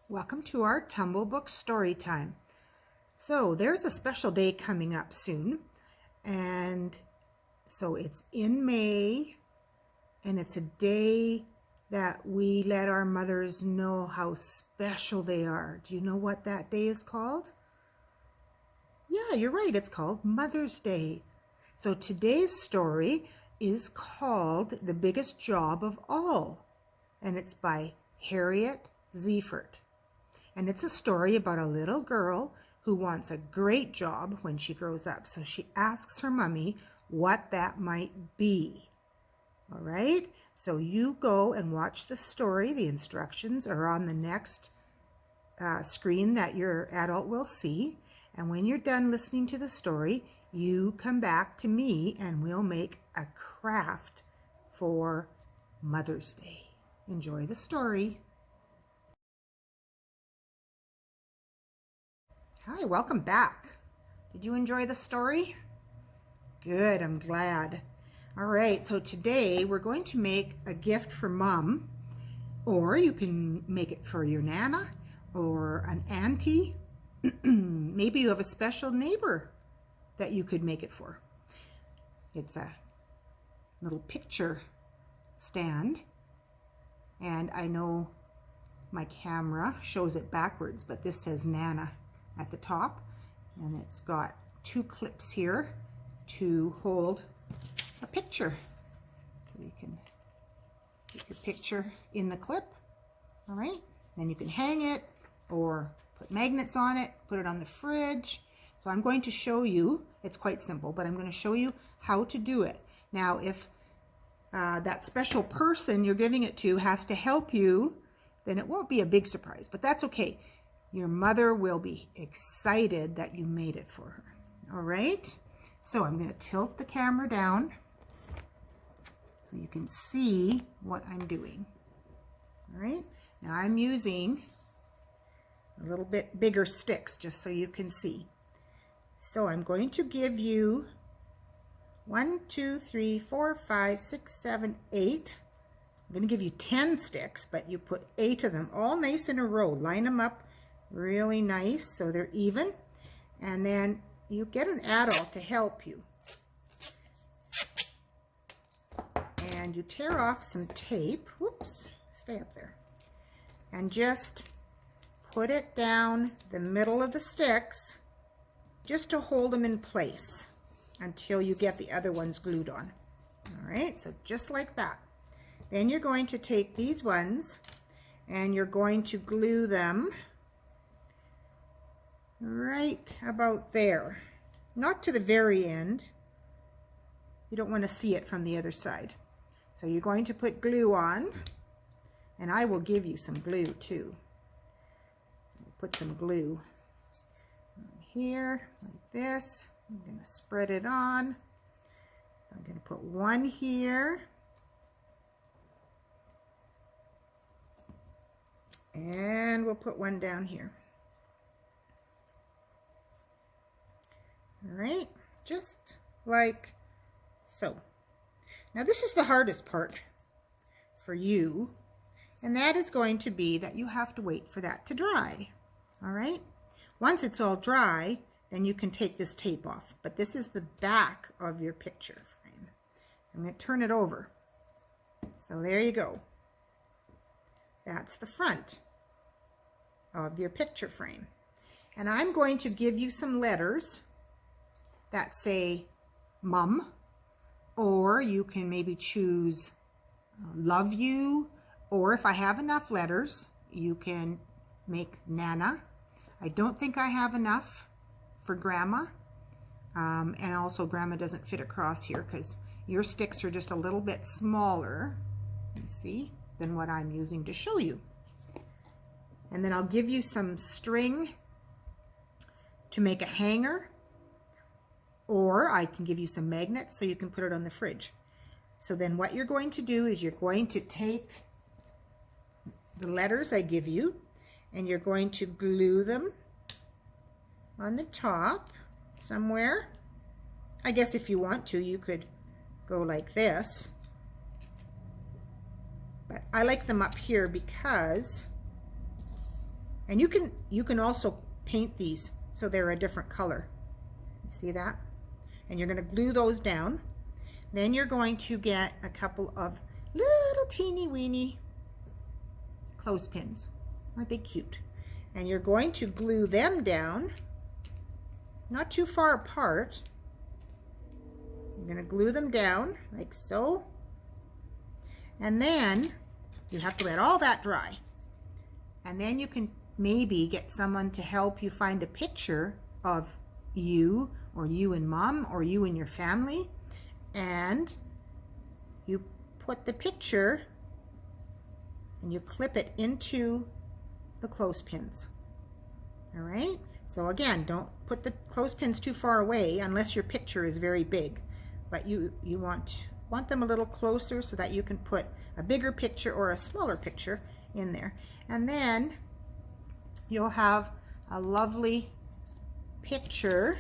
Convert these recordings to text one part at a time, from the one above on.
Welcome to our Tumblebooks story time. So there's a special day coming up soon, and so it's in May, and it's a day that we let our mothers know how special they are. Do you know what that day is called? Yeah, you're right, it's called Mother's Day. So today's story is called The Biggest Job of All, and it's by Harriet Ziefert. And it's a story about a little girl who wants a great job when she grows up. So she asks her mommy what that might be. All right, so you go and watch the story. The instructions are on the next screen that your adult will see. And when you're done listening to the story, you come back to me and we'll make a craft for Mother's Day. Enjoy the story. Hi, welcome back. Did you enjoy the story? Good, I'm glad. All right, so today we're going to make a gift for Mom, or you can make it for your Nana or an auntie. Maybe you have a special neighbor that you could make it for. It's a little picture stand, and I know my camera shows it backwards, but this says Nana at the top, and it's got two clips here to hold a picture, so you can get your picture in the clip. All right, then you can hang it or put magnets on it, put it on the fridge. So I'm going to show you, it's quite simple, but I'm going to show you how to do it. Now if that special person you're giving it to has to help you, then it won't be a big surprise, but that's okay. Your mother will be excited that you made it for her. All right, so I'm going to tilt the camera down so you can see what I'm doing. All right, now I'm using a little bit bigger sticks just so you can see. So I'm going to give you 1, 2, 3, 4, 5, 6, 7, 8. I'm going to give you 10 sticks, but you put 8 of them all nice in a row. Line them up really nice so they're even, and then you get an adult to help you, and you tear off some tape. Whoops, stay up there, and just put it down the middle of the sticks just to hold them in place until you get the other ones glued on. All right, so just like that. Then you're going to take these ones and you're going to glue them right about there, not to the very end. You don't want to see it from the other side. So you're going to put glue on, and I will give you some glue too. Put some glue here like this. I'm going to spread it on. So I'm going to put one here, and we'll put one down here. All right, just like so. Now this is the hardest part for you, and that is going to be that you have to wait for that to dry. All right, once it's all dry, then you can take this tape off, but this is the back of your picture frame. I'm going to turn it over. So there you go. That's the front of your picture frame, and I'm going to give you some letters that say Mom, or you can maybe choose love you, or if I have enough letters, you can make Nana. I don't think I have enough for Grandma, and also Grandma doesn't fit across here because your sticks are just a little bit smaller, you see, than what I'm using to show you. And then I'll give you some string to make a hanger, or I can give you some magnets so you can put it on the fridge. So then what you're going to do is you're going to take the letters I give you and you're going to glue them on the top somewhere. I guess if you want to, you could go like this. But I like them up here because And you can also paint these so they're a different color. You see that? And you're going to glue those down. Then you're going to get a couple of little teeny weeny clothespins. Aren't they cute? And you're going to glue them down, not too far apart. You're going to glue them down like so. And then you have to let all that dry. And then you can maybe get someone to help you find a picture of you, or you and Mom, or you and your family. And you put the picture and you clip it into the clothespins. All right? So again, don't put the clothespins too far away unless your picture is very big. But you want them a little closer so that you can put a bigger picture or a smaller picture in there. And then you'll have a lovely picture.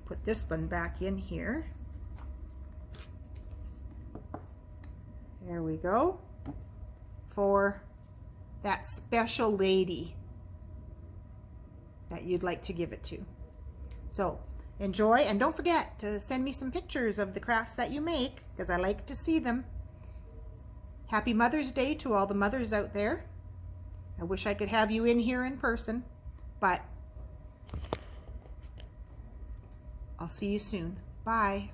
Put this one back in here. There we go. For that special lady that you'd like to give it to. So enjoy, and don't forget to send me some pictures of the crafts that you make, because I like to see them. Happy Mother's Day to all the mothers out there. I wish I could have you in here in person, but I'll see you soon. Bye.